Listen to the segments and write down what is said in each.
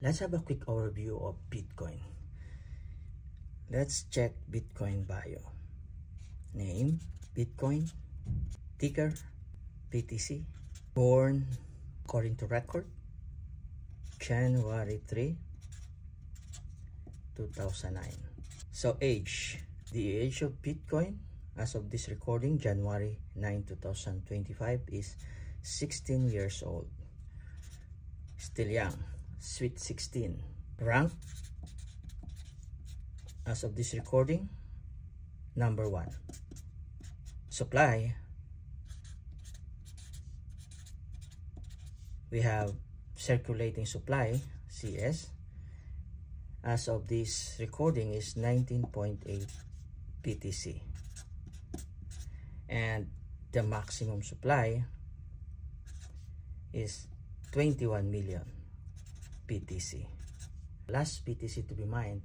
Let's have a quick overview of Bitcoin. Let's check Bitcoin bio. Name, Bitcoin. Ticker, BTC. Born, according to record, January 3, 2009. So age, the age of Bitcoin as of this recording, January 9, 2025, is 16 years old. Still young, sweet 16. Rank, as of this recording, number 1. Supply, we have circulating supply, CS, as of this recording is 19.8 BTC. And the maximum supply is 21 million BTC. Last BTC to be mined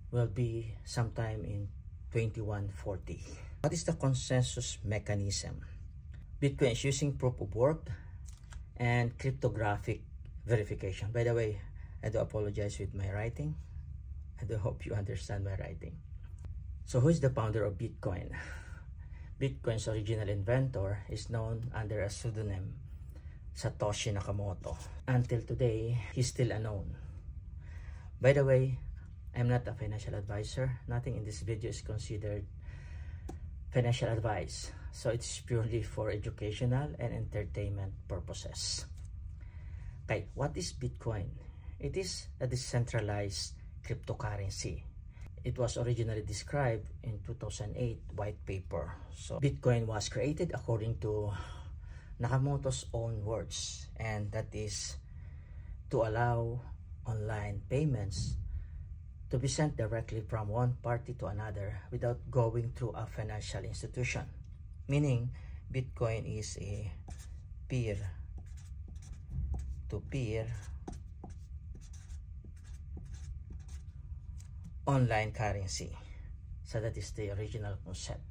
will be sometime in 2140. What is the consensus mechanism? Bitcoin is using proof of work and cryptographic verification. By the way, I do apologize with my writing. I do hope you understand my writing. So who is the founder of Bitcoin? Bitcoin's original inventor is known under a pseudonym, Satoshi Nakamoto. Until today, he's still unknown. By the way, I'm not a financial advisor. Nothing in this video is considered financial advice. So it's purely for educational and entertainment purposes. Okay, what is Bitcoin? It is a decentralized cryptocurrency. It was originally described in 2008 white paper. So Bitcoin was created according to Nakamoto's own words, and that is to allow online payments to be sent directly from one party to another without going through a financial institution. Meaning, Bitcoin is a peer-to-peer online currency. So that is the original concept.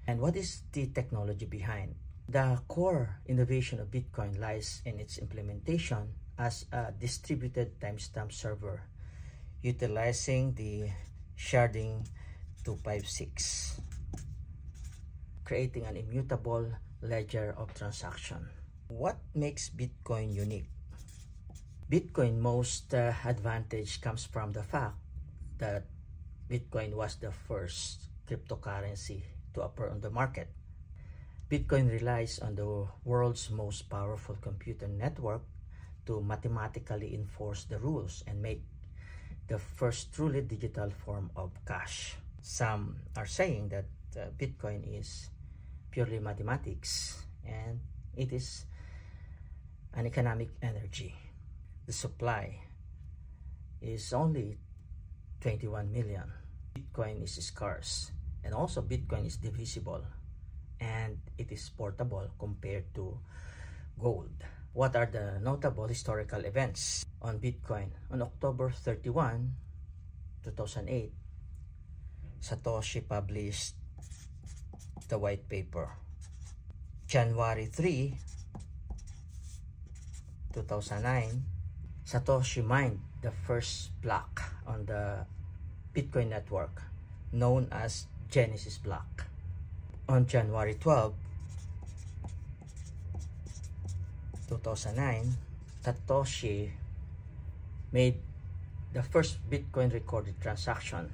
And what is the technology behind? The core innovation of Bitcoin lies in its implementation as a distributed timestamp server utilizing the sharding 256, creating an immutable ledger of transaction. What makes Bitcoin unique? Bitcoin's most advantage comes from the fact that Bitcoin was the first cryptocurrency to appear on the market. Bitcoin relies on the world's most powerful computer network to mathematically enforce the rules and make the first truly digital form of cash. Some are saying that Bitcoin is purely mathematics and it is an economic energy. The supply is only 21 million. Bitcoin is scarce, and also Bitcoin is divisible and it is portable compared to gold. What are the notable historical events on Bitcoin? On October 31, 2008, Satoshi published the white paper. January 3, 2009, Satoshi mined the first block on the Bitcoin network, known as Genesis block. On January 12, 2009, Satoshi made the first Bitcoin recorded transaction.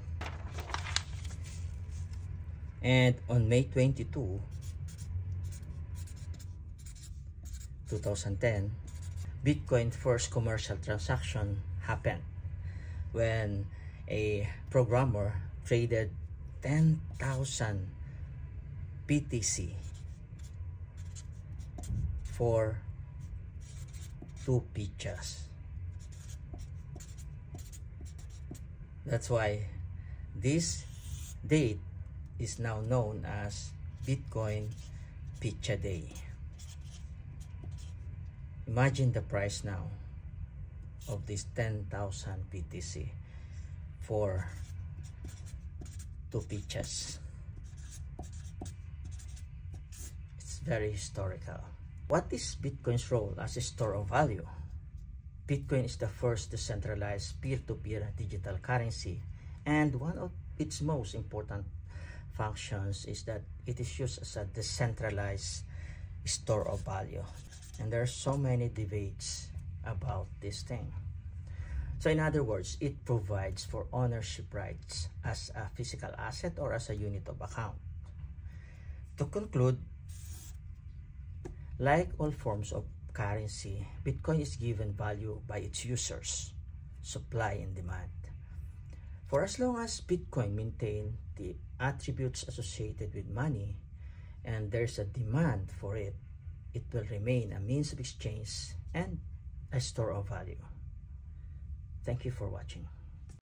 And on May 22, 2010, Bitcoin first commercial transaction happened when a programmer traded 10,000 BTC for 2 pichas. That's why this date is now known as Bitcoin Picha Day. Imagine the price now of this 10,000 BTC for 2 pichas. It's very historical. What is Bitcoin's role as a store of value? Bitcoin is the first decentralized peer-to-peer digital currency, and one of its most important functions is that it is used as a decentralized store of value. And there are so many debates about this thing. So in other words, it provides for ownership rights as a physical asset or as a unit of account. To conclude, like all forms of currency, Bitcoin is given value by its users, supply and demand. For as long as Bitcoin maintains the attributes associated with money and there's a demand for it, it will remain a means of exchange and a store of value. Thank you for watching.